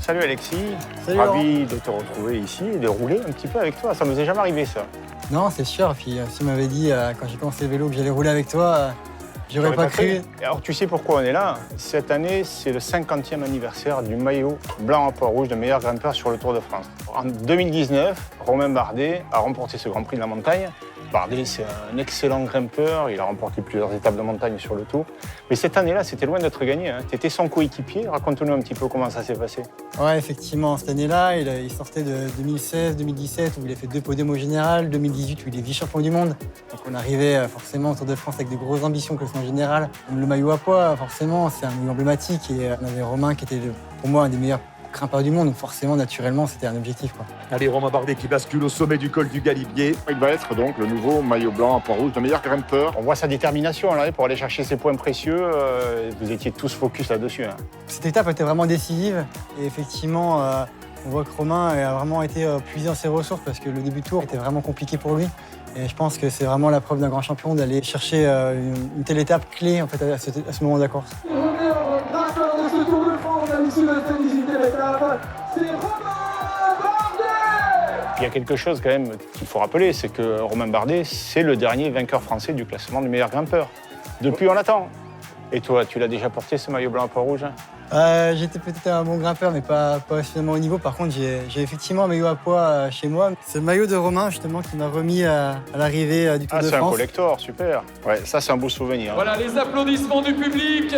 Salut Alexis, Salut ravi de te retrouver ici et de rouler un petit peu avec toi. Ça ne nous est jamais arrivé ça. Non, c'est sûr. Puis si tu m'avais dit quand j'ai commencé le vélo que j'allais rouler avec toi, j'aurais pas cru. Alors tu sais pourquoi on est là? Cette année, c'est le 50e anniversaire du maillot blanc à pois rouge de meilleur grimpeur sur le Tour de France. En 2019, Romain Bardet a remporté ce Grand Prix de la montagne. Bardet, c'est un excellent grimpeur, il a remporté plusieurs étapes de montagne sur le Tour. Mais cette année-là, c'était loin d'être gagné. Tu étais son coéquipier. Raconte-nous un petit peu comment ça s'est passé. Ouais, effectivement, cette année-là, il sortait de 2016-2017 où il a fait 2 podiums au général, 2018 où il est vice-champion du monde. Donc on arrivait forcément au Tour de France avec de grosses ambitions, classement général. Le maillot à pois, forcément, c'est un maillot emblématique et on avait Romain qui était pour moi un des meilleurs grimpeurs du monde, donc forcément, naturellement, c'était un objectif, quoi. Allez, Romain Bardet qui bascule au sommet du col du Galibier. Il va être donc le nouveau maillot blanc à pois rouge de meilleur grimpeur. On voit sa détermination là, pour aller chercher ses points précieux. Vous étiez tous focus là-dessus. Cette étape était vraiment décisive et effectivement, on voit que Romain a vraiment été puisé dans ses ressources parce que le début de tour était vraiment compliqué pour lui. Et je pense que c'est vraiment la preuve d'un grand champion d'aller chercher une telle étape clé en fait, à ce moment de la course. Grimpeur de ce Tour de France, à l'issue de cette 18e étape, c'est Romain Bardet! Il y a quelque chose quand même qu'il faut rappeler, c'est que Romain Bardet, c'est le dernier vainqueur français du classement du meilleur grimpeur. Depuis, on l'attend. Et toi, tu l'as déjà porté ce maillot blanc à pois rouge? J'étais peut-être un bon grimpeur, mais pas suffisamment au niveau. Par contre, j'ai effectivement un maillot à pois chez moi. C'est le maillot de Romain, justement, qui m'a remis à l'arrivée du Tour de France. Ah, c'est un collector, super. Ouais, ça, c'est un beau souvenir. Voilà les applaudissements du public,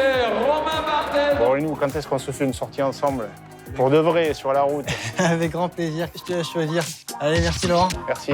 Romain Bardet! Bon, et nous, quand est-ce qu'on se fait une sortie ensemble? Pour de vrai, sur la route. Avec grand plaisir. Je te laisse choisir. Allez, merci Laurent. Merci.